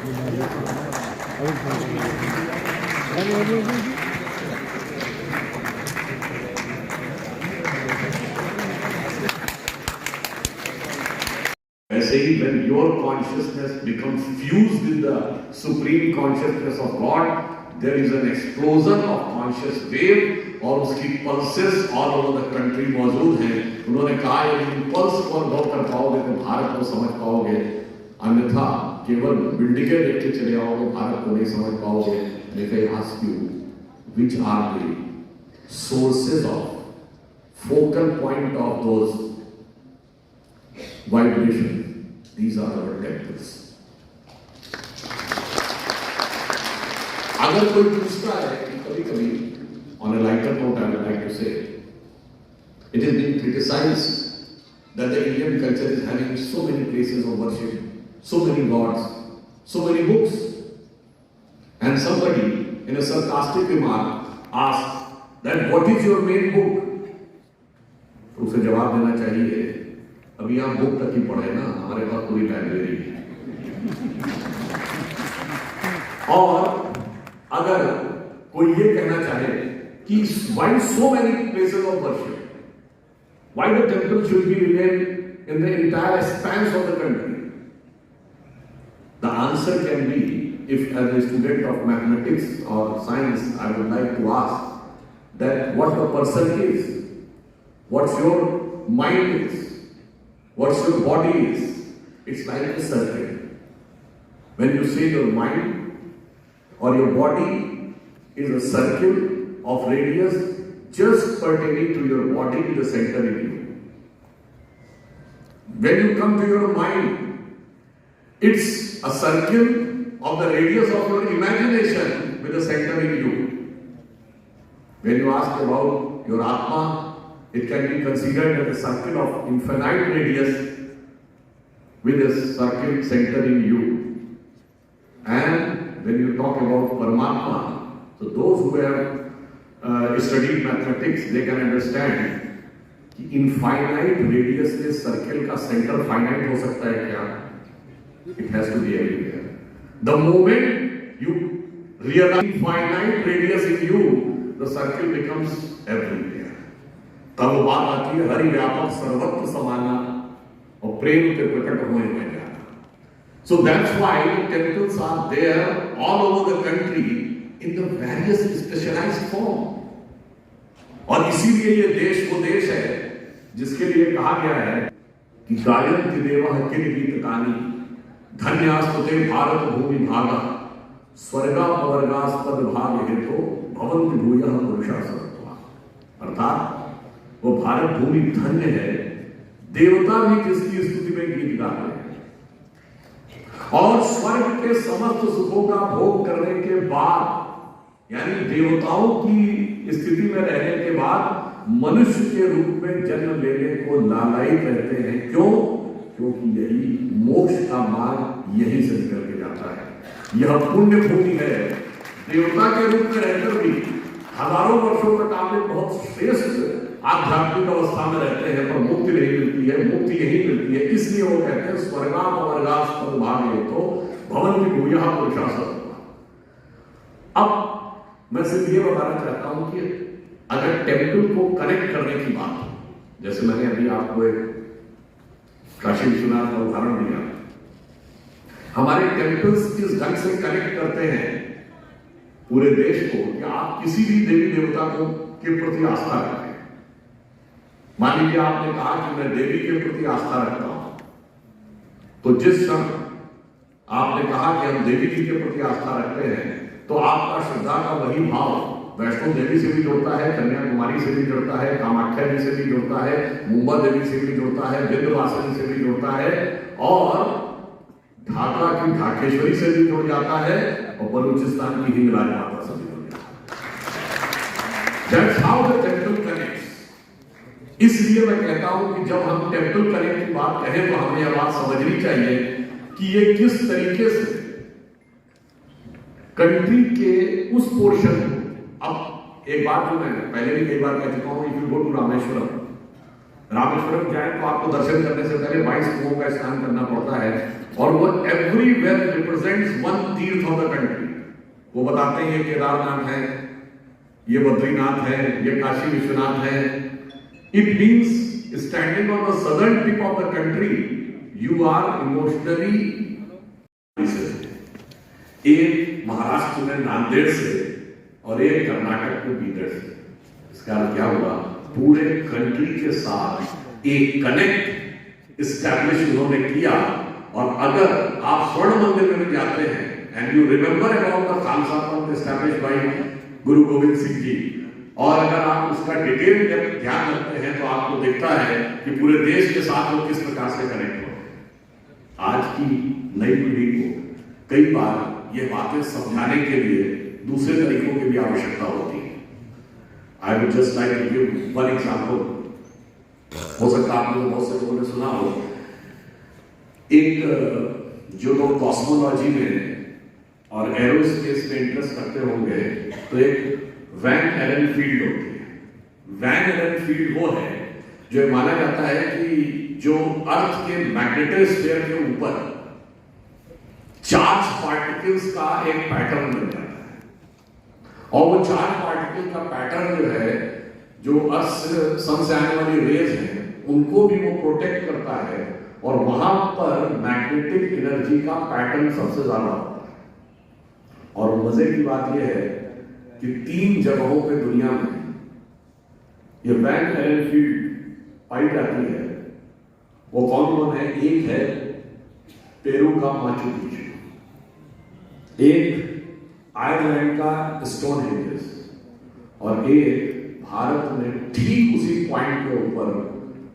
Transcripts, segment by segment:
ऐसे ही when your consciousness becomes fused with the supreme consciousness of God, there is an explosion of conscious wave और उसकी pulses all over the country मौजूद हैं। उन्होंने कहा यदि पल्स को अनुभव कर पाओगे तो भारत को समझ पाओगे, अन्यथा केवल बिल्डिंगें देख के चले आओगे भारत को नहीं समझ पाओगे। If I ask you which are the sources of focal point of those vibrations, these are our temples. अगर कोई पूछता है कि कभी-कभी on a lighter note, I would like to say, it has been criticized that the Indian culture is having so many places of worship, so many gods, so many books. And somebody in a sarcastic remark asked that what is your main book? तो उसे जवाब देना चाहिए, अभी आप book तक ही पढ़े ना, हमारे पास पूरी लाइब्रेरी है। और अगर कोई ये कहना चाहे कि why so many places of worship? Why the temple should be remain in the entire expanse of the country? The answer can be, if as a student of mathematics or science, I would like to ask that what the person is, what's your mind is, what's your body is. It's like a circle. When you say your mind or your body is a circle of radius just pertaining to your body in the center in you. When you come to your mind, it's a circle of the radius of your imagination with the center in you. When you ask about your Atma, it can be considered as a circle of infinite radius with a circle center in you. And when you talk about Paramatma, so those who have studied mathematics, they can understand कि infinite radius के circle का center finite हो सकता है क्या? It has to be everywhere. The moment you realize infinite radius in you, the circle becomes everywhere. तब बात आती है हरि व्यापक सर्वत्र समाना और प्रेम के प्रकट होने में जाना. So that's why the temples are there all over the country in the various specialized form. और इसीलिए ये देश वो देश है जिसके लिए कहा गया है कि गायन्ति देवः किल गीतकानि धन्यास्तुते भारत भूमि भागा स्वर्गापवर्गास्पद भाग हेतु भवन्ति भूयः पुरुषा सर्वथा. अर्थात वो भारत भूमि धन्य है, देवता भी जिसकी स्तुति में गीत गाते हैं और स्वर्ग के समस्त सुखों का भोग करने के बाद, यानी देवताओं की स्थिति में रहने के बाद मनुष्य के रूप में जन्म लेने को लालायित रहते हैं. क्यों? क्योंकि यही मोक्ष का मार्ग यहीं से निकल के जाता है. यह पुण्य भूमि है. देवता के रूप में रहकर भी हजारों वर्षों तक आप एक बहुत श्रेष्ठ आध्यात्मिक अवस्था में रहते हैं, पर मुक्ति नहीं मिलती है. मुक्ति यही मिलती है. इसलिए वो कहते हैं स्वर्गापवर्गास्पद भाग हेतु भवन्ति भूयः पुरुषा सर्वथा. अब मैं सिर्फ ये बताना चाहता हूं कि अगर टेम्पल को कनेक्ट करने की बात हो, जैसे मैंने अभी आपको एक काशी विश्वनाथ का उदाहरण दिया, हमारे टेम्पल्स किस ढंग से कनेक्ट करते हैं पूरे देश को कि आप किसी भी देवी देवता को के प्रति आस्था रखें. मान लीजिए आपने कहा कि मैं देवी के प्रति आस्था रखता हूं, तो जिस क्षण आपने कहा कि हम देवी जी के प्रति आस्था रखते हैं तो आपका श्रद्धा का वही भाव वैष्णो देवी से भी जुड़ता है, कन्याकुमारी से भी जुड़ता है, कामाख्या जी से भी जुड़ता है, मुंबा देवी से भी जुड़ता है, विंध्यवासिनी से भी जुड़ता है और ढाका की ढाकेश्वरी से भी जुड़ जाता है और बलूचिस्तान की हिंगलाज माता से भी जुड़ जाता है. That's how the temple connects. इसलिए मैं कहता हूं कि जब हम टेम्पल कनेक्ट की बात कहें तो हमें यह बात समझनी चाहिए कि ये किस तरीके से कंट्री के उस पोर्शन को. अब एक बात जो मैं पहले भी कई बार कह चुका हूं, if you go to Rameswaram, Rameswaram जाए तो आपको दर्शन करने से पहले 22 कुओं का स्नान करना पड़ता है, और वो एवरी वेल रिप्रेजेंट्स वन तीर्थ ऑफ द कंट्री। वो बताते हैं ये केदारनाथ है, ये बद्रीनाथ है, ये काशी विश्वनाथ है। It means standing on the southern tip of the country you are emotionally. एक महाराष्ट्र में नांदेड़ से और एक कर्नाटक में बीदर से। इसका अर्थ क्या हुआ? पूरे कंट्री के साथ एक कनेक्ट इस्टेब्लिश उन्होंने किया। और अगर आप स्वर्ण मंदिर में जाते हैं and you remember about the Khalsa पंथ एस्टैब्लिश बाय गुरु गोविंद सिंह जी, और अगर आप उसका डिटेल ध्यान रखते हैं तो आपको दिखता है कि पूरे देश के साथ वो किस प्रकार से कनेक्ट हो। आज की नई पीढ़ी को कई बार ये बातें समझाने के लिए दूसरे तरीकों की भी आवश्यकता होती है। I would just like to give one example. हो सकता है आप लोग बहुत से लोगों ने सुना हो, एक जो लोग कॉस्मोलॉजी में और एरोस्पेस में इंटरेस्ट रखते होंगे तो एक वैन एलन फील्ड होती है। वैन एलन फील्ड वो है जो माना जाता है कि जो अर्थ के मैग्नेटोस्फीयर के ऊपर चार्ज पार्टिकल्स का एक पैटर्न बन जाता है, और वो चार्ज पार्टिकल का पैटर्न जो है, जो अर्थ सन से आने वाली रेज हैं उनको भी वो प्रोटेक्ट करता है, और वहां पर मैग्नेटिक एनर्जी का पैटर्न सबसे ज्यादा होता है। और मजे की बात यह है कि 3 जगहों पे दुनिया में ये वैन एलन फील्ड पाई जाती है। वो कौन कौन है? एक है पेरू का माचू पिच्चू, एक आयरलैंड का स्टोन हेंजेस, और एक भारत में ठीक उसी पॉइंट के ऊपर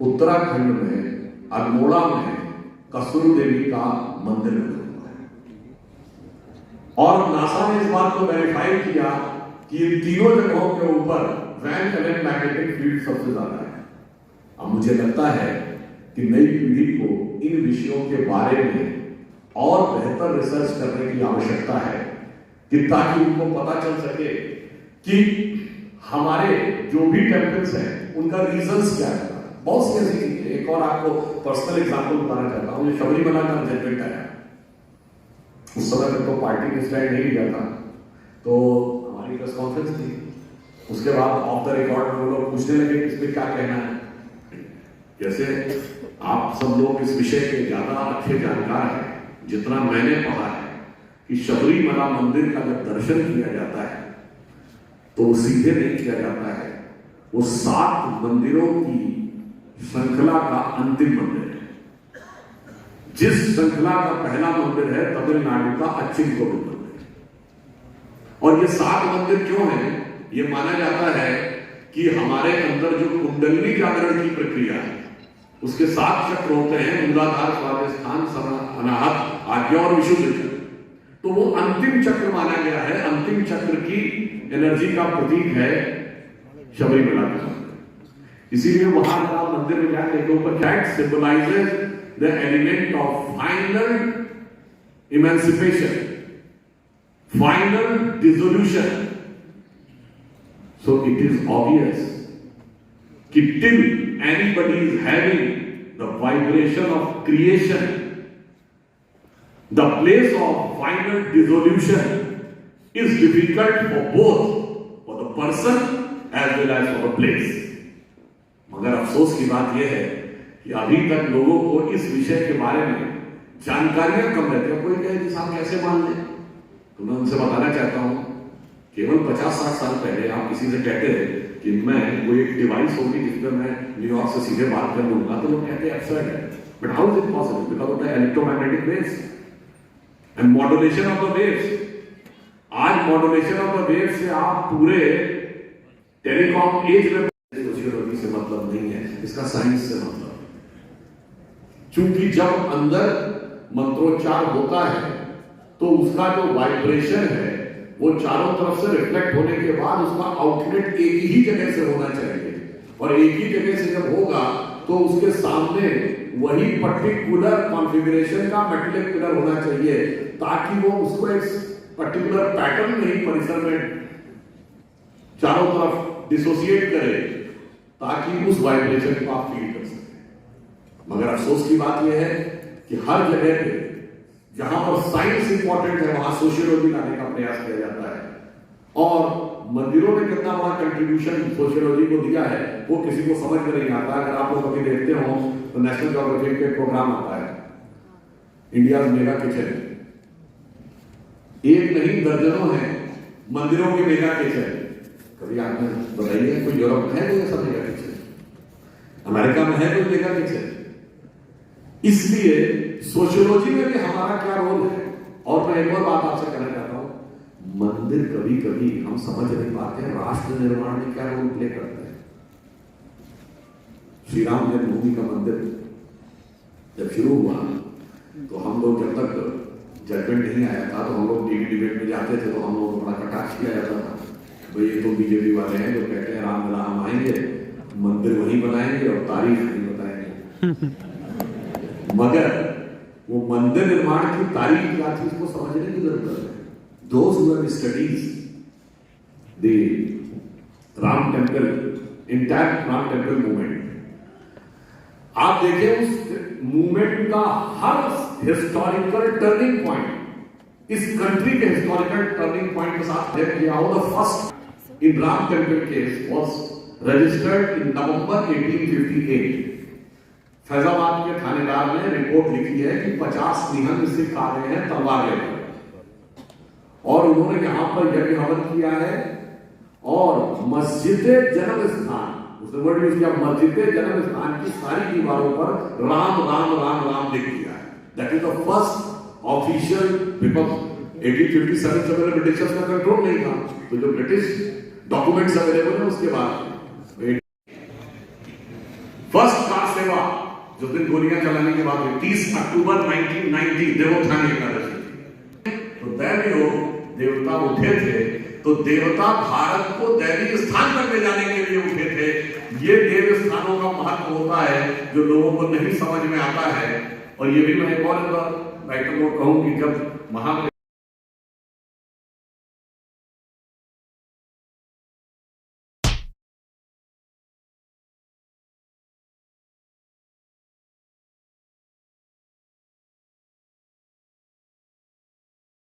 उत्तराखंड में अल्मोड़ा में कसुर देवी का मंदिर बना हुआ है। और नासा ने इस बात को वेरीफाई किया कि इन तीनों जगहों के ऊपर वैन एलन मैग्नेटिक फील्ड सबसे ज्यादा है। अब मुझे लगता है कि नई पीढ़ी को इन विषयों के बारे में और बेहतर रिसर्च करने की आवश्यकता है, कि ताकि उनको पता चल सके कि हमारे जो भी टेम्पल्स हैं उनका रीजंस क्या है। बहुत सी ऐसी चीजें। एक और आपको पर्सनल एग्जांपल बताना चाहता हूं। जो शबरीमला का रिजल्ट आया, उस समय तक तो पार्टी ने स्टैंड नहीं लिया था, तो हमारी प्रेस कॉन्फ्रेंस थी। उसके बाद ऑफ द रिकॉर्ड में वो लोग पूछने लगे कि इसमें क्या कहना है। जैसे आप सब लोग इस विषय के ज्यादा अच्छे जानकार हैं जितना मैंने पढ़ा है, कि शबरीमला मंदिर का जब दर्शन किया जाता है तो सीधे नहीं किया जाता है, वो 7 मंदिरों की श्रृंखला का अंतिम मंदिर है। जिस श्रृंखला का पहला मंदिर है तमिलनाडु का अच्युत गोविंद मंदिर, और ये 7 मंदिर क्यों है? ये माना जाता है कि हमारे अंदर जो कुंडलिनी जागरण की प्रक्रिया है उसके 7 चक्र होते हैं, मूलाधार, स्वादिष्ठान, अनाहत, आज्ञा और विशुद्ध चक्र। तो वो अंतिम चक्र माना गया है, अंतिम चक्र की एनर्जी का प्रतीक है शबरीमला का मंदिर। इसीलिए वहां अगर आप मंदिर में जाए तो ऊपर क्या symbolizes the element of final emancipation, final dissolution. So it is obvious कि till anybody is having the vibration of creation, the place of final dissolution is difficult for both, for the person as well as for the place. मगर अफसोस की बात यह है कि अभी तक लोगों को इस विषय के बारे में जानकारियां कम रहती है। कोई कहे कि साहब कैसे मान लें, तो मैं उनसे बताना चाहता हूं, केवल 50-60 साल पहले आप किसी से कहते हैं कि मैं कोई एक डिवाइस होगी जिसमें मैं न्यूयॉर्क से सीधे बात कर लूंगा, तो लोग कहते हैं एब्सर्ड है। But how is it possible? Because of the electromagnetic waves and modulation of the waves. आज मॉड्यूलेशन ऑफ द वेव्स से आप पूरे टेलीकॉम एज में सोशियोलॉजी से मतलब नहीं है, इसका साइंस से मतलब है। क्योंकि जब अंदर मंत्रोच्चार होता है तो उसका जो वाइब्रेशन है वो चारों तरफ से रिफ्लेक्ट होने के बाद उसका आउटलेट एक ही जगह से होना चाहिए, और एक ही जगह से जब होगा तो उसके सामने वही पर्टिकुलर कॉन्फ़िगरेशन का मेटेलिक पिलर होना चाहिए, ताकि वो उसको एक पर्टिकुलर पैटर्न में ही परिसर में चारों तरफ डिसोसिएट करे। ताकि उस वाइब्रेशन को आप फील कर सकें। मगर अफसोस की बात यह है कि हर जगह पे जहां पर साइंस इंपॉर्टेंट है वहां सोशियोलॉजी लाने का प्रयास किया जाता है, और मंदिरों ने कितना बड़ा कंट्रीब्यूशन सोशियोलॉजी को दिया है वो किसी को समझ में नहीं आता। अगर आप लोग कभी देखते हो तो नेशनल ज्योग्राफी के प्रोग्राम आता है इंडिया मेगा किचन, एक नहीं दर्जनों है मंदिरों के मेगा किचन। कभी आपने बताइए कोई यूरोप में है कोई ऐसा मेगा किचन, अमेरिका में है कोई मेगा किचन? इसलिए सोशियोलॉजी में भी हमारा क्या रोल है। और मैं एक और बात आपसे कहना चाहता हूं, मंदिर कभी कभी हम समझ नहीं पाते हैं राष्ट्र निर्माण में क्या रोल प्ले करते हैं। श्री राम जन्मभूमि का मंदिर जब शुरू हुआ तो हम लोग जब तक जजमेंट नहीं आया था तो हम लोग डिबेट में जाते थे तो हम लोग को बड़ा कटाक्ष किया जाता था, भाई ये तो बीजेपी वाले हैं जो कहते हैं राम राम आएंगे मंदिर वहीं बनाएंगे और तारीख नहीं बताएंगे। मगर वो मंदिर निर्माण की तारीख क्या थी इसको समझने की जरूरत है। Those who have studied the Ram Temple, entire Ram Temple movement, आप देखें उस मूवमेंट का हर हिस्टोरिकल टर्निंग पॉइंट इस कंट्री के हिस्टोरिकल टर्निंग पॉइंट के साथ देखा गया हो। The first in Ram temple case was registered in November 1858। Faizabad के थानेदार ने रिपोर्ट लिखी है कि 50 निहंग सिख आ रहे हैं तलवार लेकर, और उन्होंने यहां पर यज्ञ हवन किया है और मस्जिद जन्म स्थान, उसने वर्ड यूज किया मस्जिद जन्म स्थान की सारी दीवारों पर राम राम राम राम लिख दिया है। That is the first official, because 1857 से पहले ब्रिटिशर्स का कंट्रोल नहीं था, तो जो ब्रिटिश डॉक्यूमेंट्स अवेलेबल है उसके बाद फर्स्ट कार सेवा जो दिन गोलियां चलाने के बाद 30 अक्टूबर 1990 देवोत्थानी एकादशी, तो दैवीय देवता उठे थे, तो देवता भारत को दैवीय स्थान पर ले जाने के लिए उठे थे। ये देव स्थानों का महत्व होता है जो लोगों को नहीं समझ में आता है। और ये भी मैं एक और राइटर को कहूं कि जब